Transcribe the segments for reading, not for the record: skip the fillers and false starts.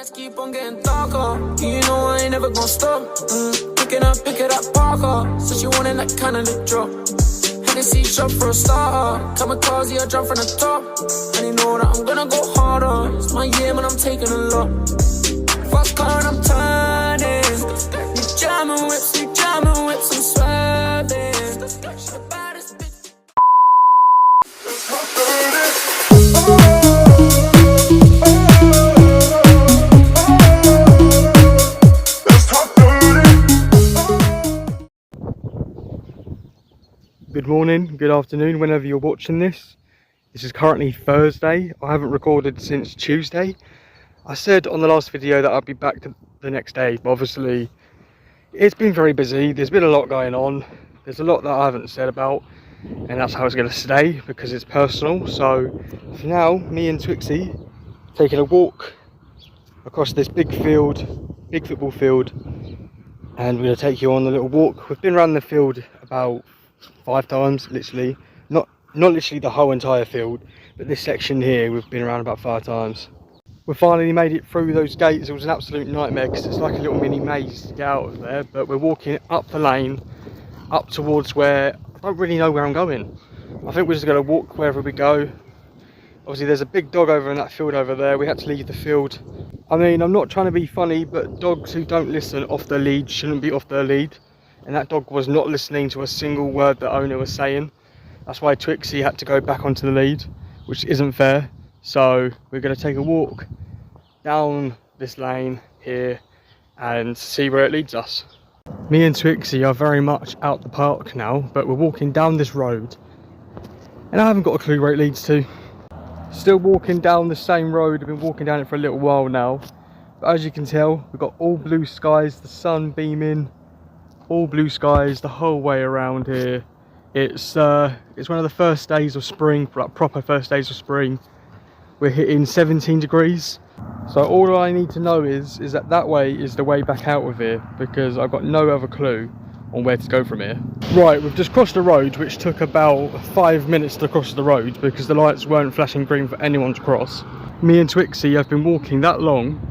nights keep on getting darker. You know I ain't never gonna stop. Pick it up, Parker. So she wanted that kind of lip drop. Hennessy shot for a starter. Kamikaze, I jump from the top. And you know that I'm gonna go harder. It's my year, man, I'm taking a lot. Fast car and I'm turning. You jamming whips, I'm swerving. The baddest bitch. Good morning, good afternoon, whenever you're watching this. This is currently Thursday. I haven't recorded since Tuesday. I said on the last video that I'd be back the next day, but obviously it's been very busy. There's been a lot going on. There's a lot that I haven't said about, and that's how it's going to stay because it's personal. So for now, me and Twixie taking a walk across this big field, big football field, and we're going to take you on a little walk. We've been around the field about 5 times, literally. Not literally the whole entire field, but this section here we've been around about 5 times. We finally made it through those gates. It was an absolute nightmare because it's like a little mini maze to get out of there, but we're walking up the lane up towards where I don't really know where I'm going. I think we're just going to walk wherever we go. Obviously there's a big dog over in that field over there. We had to leave the field. I mean, I'm not trying to be funny, but dogs who don't listen off their lead shouldn't be off their lead. And that dog was not listening to a single word the owner was saying. That's why Twixie had to go back onto the lead, which isn't fair. So we're going to take a walk down this lane here and see where it leads us. Me and Twixie are very much out the park now, but we're walking down this road and I haven't got a clue where it leads to. Still walking down the same road. I've been walking down it for a little while now, but as you can tell, we've got all blue skies, the sun beaming, all blue skies the whole way around here. It's one of the first days of spring, like proper first days of spring. We're hitting 17 degrees. So all I need to know is that way is the way back out of here, because I've got no other clue on where to go from here. Right, we've just crossed the road, which took about 5 minutes to cross the road because the lights weren't flashing green for anyone to cross. Me and Twixie have been walking that long.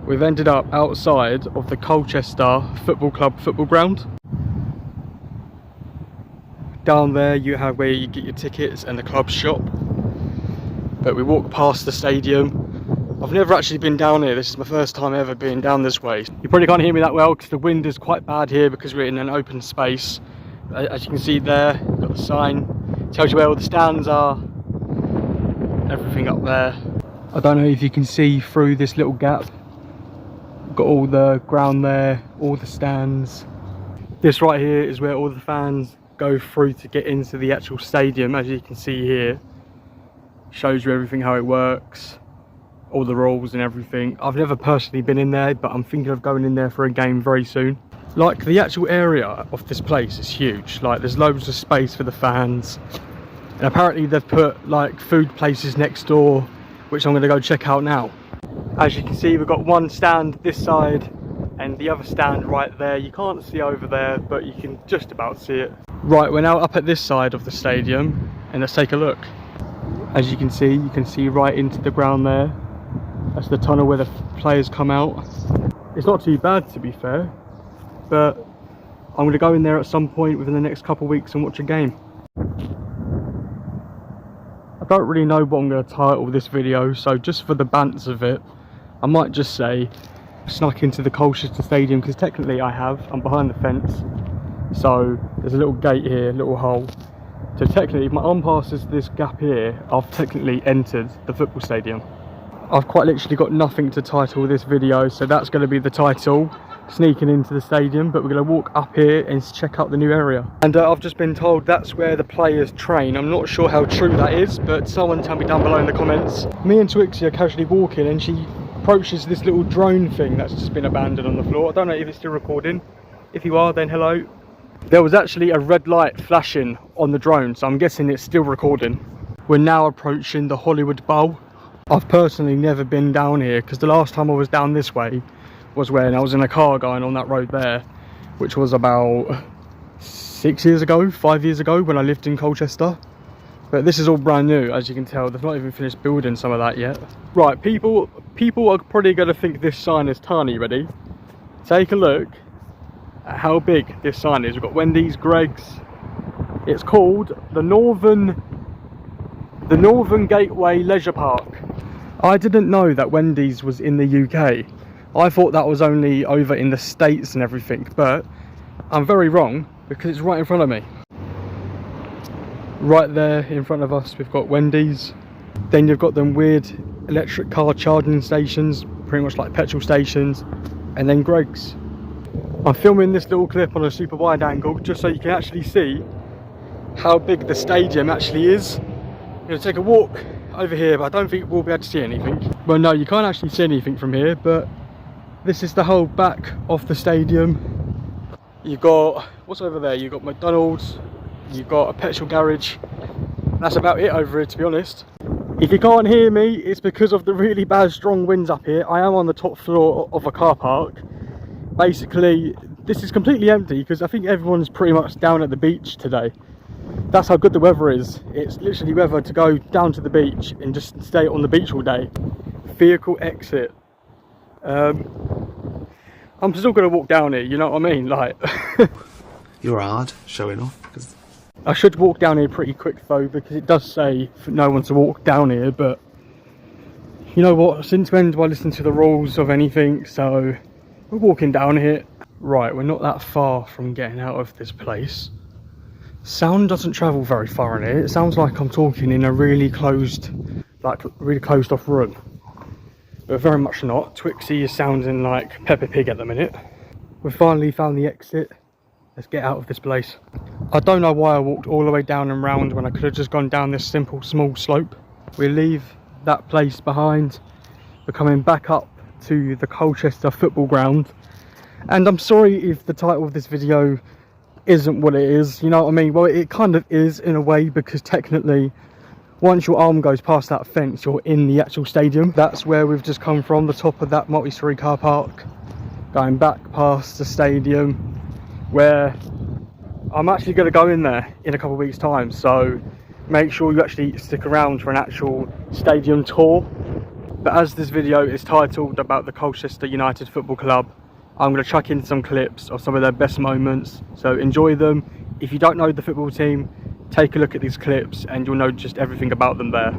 We've ended up outside of the Colchester Football Club football ground. Down there you have where you get your tickets and the club shop. But we walked past the stadium. I've never actually been down here. This is my first time ever being down this way. You probably can't hear me that well because the wind is quite bad here because we're in an open space. As you can see there, we've got the sign. Tells you where all the stands are. Everything up there. I don't know if you can see through this little gap. We've got all the ground there, all the stands. This right here is where all the fans go through to get into the actual stadium. As you can see here, shows you everything, how it works, all the rules and everything. I've never personally been in there, but I'm thinking of going in there for a game very soon. Like, the actual area of this place is huge. Like, there's loads of space for the fans, and apparently they've put like food places next door, which I'm going to go check out now. As you can see, we've got one stand this side and the other stand right there. You can't see over there, but you can just about see it. Right, we're now up at this side of the stadium and let's take a look. As you can see right into the ground there. That's the tunnel where the players come out. It's not too bad, to be fair, but I'm going to go in there at some point within the next couple of weeks and watch a game. I don't really know what I'm going to title this video, so just for the bants of it, I might just say snuck into the Colchester Stadium, because technically I'm behind the fence, so there's a little gate here, a little hole. So technically, if my arm passes this gap here, I've technically entered the football stadium. I've quite literally got nothing to title this video, so that's going to be the title, sneaking into the stadium. But we're going to walk up here and check out the new area. And I've just been told that's where the players train. I'm not sure how true that is, but someone tell me down below in the comments. Me and Twixie are casually walking and she approaches this little drone thing that's just been abandoned on the floor. I don't know if it's still recording. If you are, then hello. There was actually a red light flashing on the drone, so I'm guessing it's still recording. We're now approaching the Hollywood Bowl. I've personally never been down here because the last time I was down this way was when I was in a car going on that road there, which was about 5 years ago when I lived in Colchester. But this is all brand new, as you can tell. They've not even finished building some of that yet. Right, people people are probably going to think this sign is tiny. Ready? Take a look at how big this sign is. We've got Wendy's, Greg's. It's called the Northern Gateway Leisure Park. I didn't know that Wendy's was in the UK. I thought that was only over in the States and everything, but I'm very wrong because it's right in front of me. Right there in front of us we've got Wendy's. Then you've got them weird electric car charging stations, pretty much like petrol stations, and then Greg's. I'm filming this little clip on a super wide angle just so you can actually see how big the stadium actually is. I'm going to take a walk over here, but I don't think we'll be able to see anything. Well, no, you can't actually see anything from here, but this is the whole back of the stadium. You've got, what's over there? You've got McDonald's, you've got a petrol garage. That's about it over here, to be honest. If you can't hear me, it's because of the really bad strong winds up here. I am on the top floor of a car park. Basically, this is completely empty because I think everyone's pretty much down at the beach today. That's how good the weather is. It's literally weather to go down to the beach and just stay on the beach all day. Vehicle exit. I'm still going to walk down here, you know what I mean? Like, you're hard showing off. I should walk down here pretty quick though, because it does say for no one to walk down here, but you know what, since when do I listen to the rules of anything? So we're walking down here. Right, we're not that far from getting out of this place. Sound doesn't travel very far in here. It sounds like I'm talking in a really closed, like really closed off room, but very much not. Twixie is sounding like Peppa Pig at the minute. We've finally found the exit. Let's get out of this place. I don't know why I walked all the way down and round when I could have just gone down this simple small slope. We leave that place behind. We're coming back up to the Colchester football ground. And I'm sorry if the title of this video isn't what it is, you know what I mean? Well, it kind of is in a way, because technically once your arm goes past that fence, you're in the actual stadium. That's where we've just come from, the top of that multi-story car park, going back past the stadium, where I'm actually going to go in there in a couple of weeks' time, so make sure you actually stick around for an actual stadium tour. But as this video is titled about the Colchester United Football Club, I'm going to chuck in some clips of some of their best moments, so enjoy them. If you don't know the football team, take a look at these clips and you'll know just everything about them there.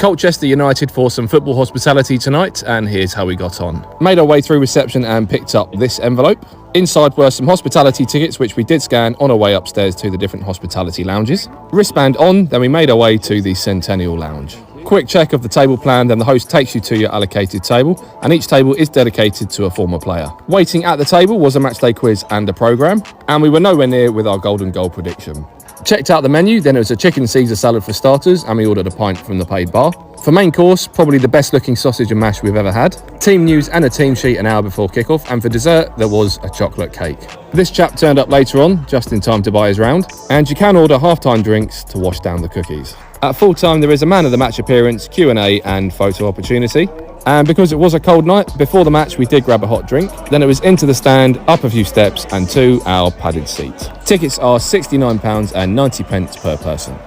Colchester United for some football hospitality tonight, and here's how we got on. Made our way through reception and picked up this envelope. Inside were some hospitality tickets, which we did scan on our way upstairs to the different hospitality lounges. Wristband on, then we made our way to the Centennial Lounge. Quick check of the table plan, then the host takes you to your allocated table, and each table is dedicated to a former player. Waiting at the table was a matchday quiz and a programme, and we were nowhere near with our golden goal prediction. Checked out the menu, then it was a chicken Caesar salad for starters, and we ordered a pint from the paid bar. For main course, probably the best looking sausage and mash we've ever had. Team news and a team sheet an hour before kickoff, and for dessert, there was a chocolate cake. This chap turned up later on, just in time to buy his round, and you can order half-time drinks to wash down the cookies. At full time, there is a man of the match appearance, Q&A and photo opportunity. And because it was a cold night, before the match we did grab a hot drink. Then it was into the stand, up a few steps and to our padded seat. Tickets are £69.90 per person.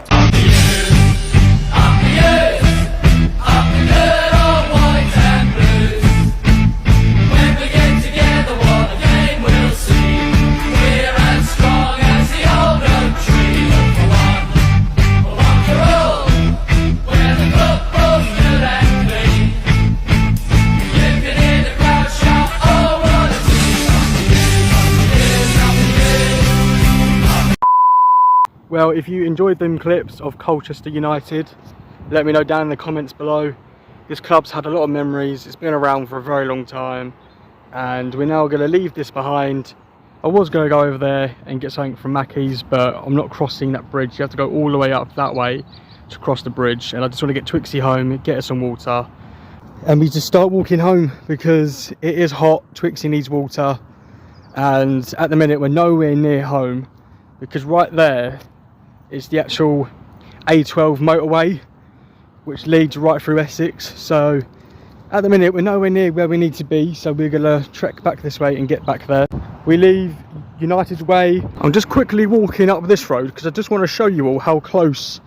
Well, if you enjoyed them clips of Colchester United, let me know down in the comments below. This club's had a lot of memories, it's been around for a very long time, and we're now going to leave this behind. I was going to go over there and get something from Mackey's, but I'm not crossing that bridge. You have to go all the way up that way to cross the bridge, and I just want to get Twixie home, get her some water, and we just start walking home because it is hot. Twixie needs water, and at the minute we're nowhere near home because right there is the actual A12 motorway which leads right through Essex. So at the minute we're nowhere near where we need to be, so we're gonna trek back this way and get back there. We leave United's Way. I'm just quickly walking up this road because I just want to show you all how close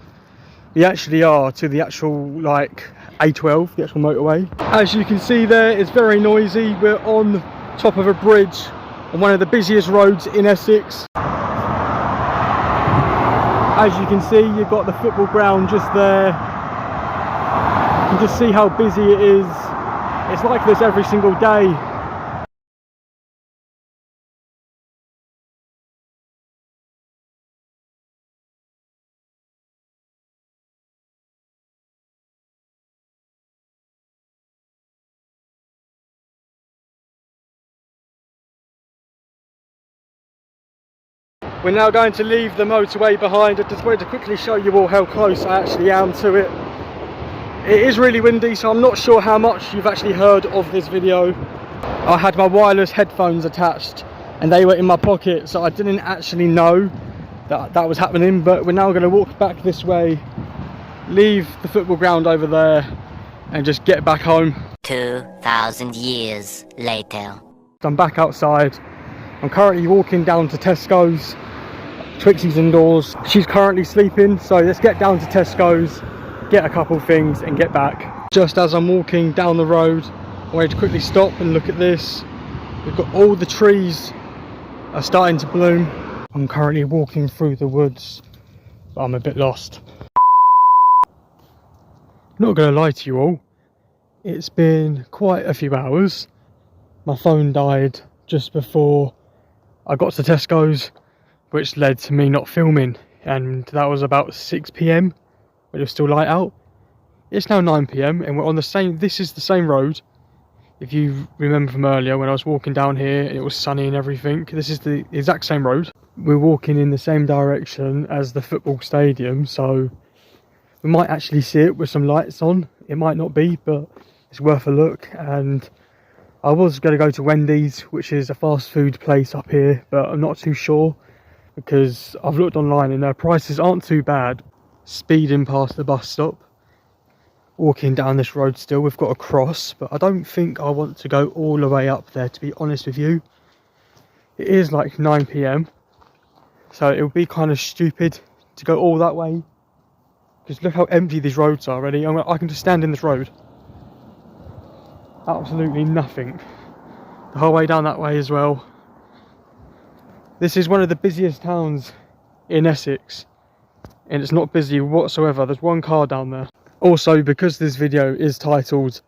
we actually are to the actual like A12, the actual motorway. As you can see there, it's very noisy. We're on top of a bridge on one of the busiest roads in Essex. As you can see, you've got the football ground just there. You can just see how busy it is. It's like this every single day. We're now going to leave the motorway behind. I just wanted to quickly show you all how close I actually am to it. It is really windy, so I'm not sure how much you've actually heard of this video. I had my wireless headphones attached and they were in my pocket, so I didn't actually know that that was happening. But we're now going to walk back this way, leave the football ground over there and just get back home. 2,000 years later. I'm back outside. I'm currently walking down to Tesco's. Twixie's indoors. She's currently sleeping, so let's get down to Tesco's, get a couple things and get back. Just as I'm walking down the road, I wanted to quickly stop and look at this. We've got all the trees are starting to bloom. I'm currently walking through the woods, but I'm a bit lost. Not gonna lie to you all, it's been quite a few hours. My phone died just before I got to Tesco's, which led to me not filming, and that was about 6 PM when it was still light out. It's now 9 PM and we're on the same, this is the same road. If you remember from earlier when I was walking down here and it was sunny and everything, this is the exact same road. We're walking in the same direction as the football stadium, so we might actually see it with some lights on. It might not be, but it's worth a look. And I was going to go to Wendy's, which is a fast food place up here, but I'm not too sure because I've looked online and their prices aren't too bad. Speeding past the bus stop, walking down this road still, we've got a cross, but I don't think I want to go all the way up there, to be honest with you. It is like 9 PM, so it would be kind of stupid to go all that way, because look how empty these roads are already. I can just stand in this road. Absolutely nothing. The whole way down that way as well. This is one of the busiest towns in Essex, and it's not busy whatsoever. There's one car down there. Also, because this video is titled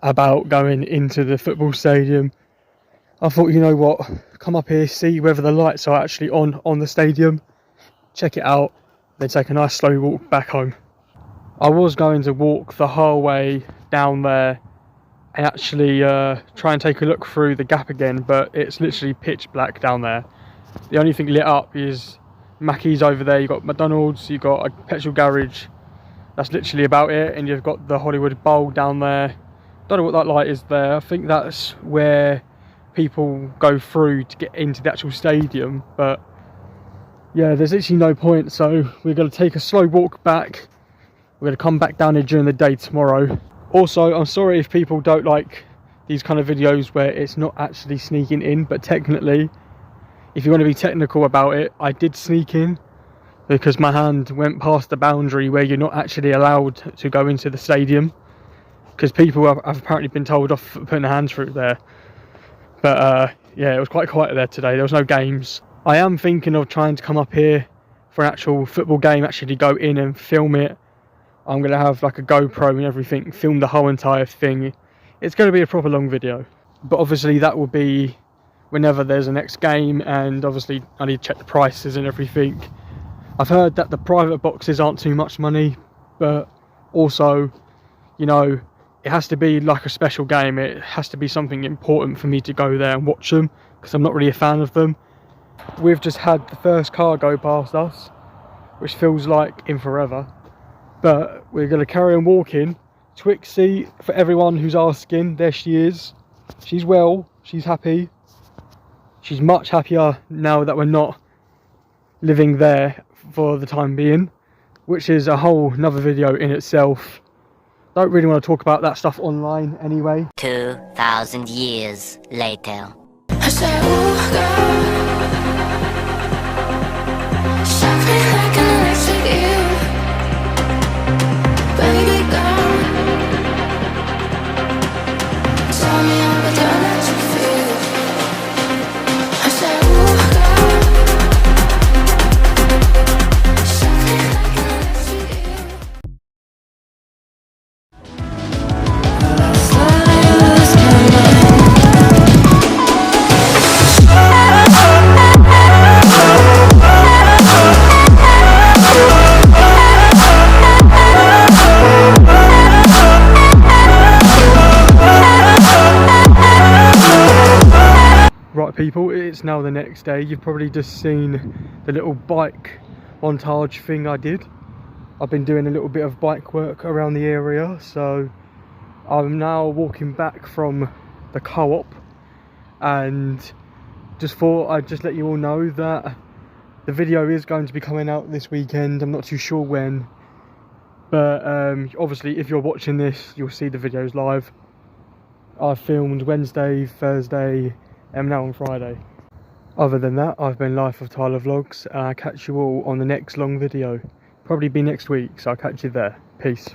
about going into the football stadium, I thought, you know what, come up here, see whether the lights are actually on the stadium, check it out, then take a nice slow walk back home. I was going to walk the whole way down there and actually try and take a look through the gap again, but it's literally pitch black down there. The only thing lit up is Mackey's over there, you've got McDonald's, you've got a petrol garage. That's literally about it, and you've got the Hollywood Bowl down there. Don't know what that light is there. I think that's where people go through to get into the actual stadium, but yeah, there's literally no point, so we're going to take a slow walk back. We're going to come back down here during the day tomorrow. Also, I'm sorry if people don't like these kind of videos where it's not actually sneaking in, but technically, if you want to be technical about it, I did sneak in because my hand went past the boundary where you're not actually allowed to go into the stadium, because people have apparently been told off for putting their hands through there. But yeah, it was quite quiet there today. There was no games. I am thinking of trying to come up here for an actual football game, actually go in and film it. I'm going to have like a GoPro and everything, film the whole entire thing. It's going to be a proper long video, but obviously that will be whenever there's a next game, and obviously I need to check the prices and everything. I've heard that the private boxes aren't too much money, but also, you know, it has to be like a special game. It has to be something important for me to go there and watch them, because I'm not really a fan of them. We've just had the first car go past us, which feels like in forever, but we're going to carry on walking. Twixie, for everyone who's asking, there she is. She's well, she's happy. She's much happier now that we're not living there for the time being, which is a whole nother video in itself. Don't really want to talk about that stuff online anyway. 2,000 years later. I said, ooh, girl, shock me like an electric eel. Baby girl, tell me I'm with your electric feel. I said, ooh, girl, shock me like an electric eel. Slowly lose my mind. Right people, it's now the next day. You've probably just seen the little bike montage thing I did. I've been doing a little bit of bike work around the area, so I'm now walking back from the co-op, and just thought I'd just let you all know that the video is going to be coming out this weekend. I'm not too sure when, but obviously if you're watching this, you'll see the videos live. I filmed Wednesday, Thursday, and now on Friday. Other than that, I've been Life of Tyler Vlogs, and I'll catch you all on the next long video. Probably be next week, so I'll catch you there. Peace.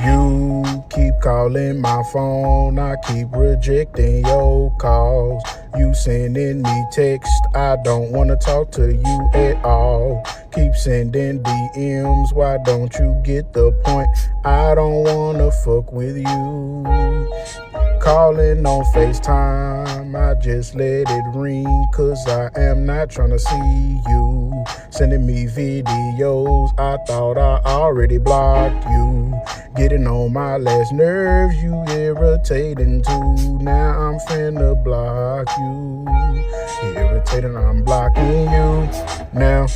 You keep calling my phone, I keep rejecting your calls. You sending me text, I don't wanna talk to you at all. Keep sending DMs, why don't you get the point? I don't wanna fuck with you. Calling on FaceTime, I just let it ring, cause I am not trying to see you. Sending me videos, I thought I already blocked you. Getting on my last nerves, you irritating too. Now I'm finna block you. You're irritating, I'm blocking you. Now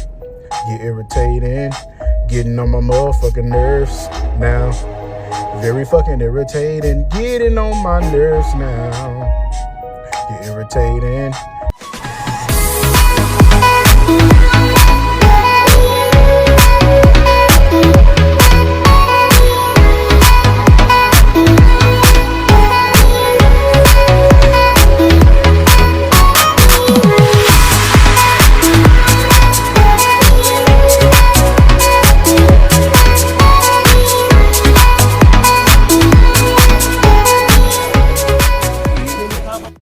you're irritating, getting on my motherfucking nerves now. Very fucking irritating, getting on my nerves now. You're irritating.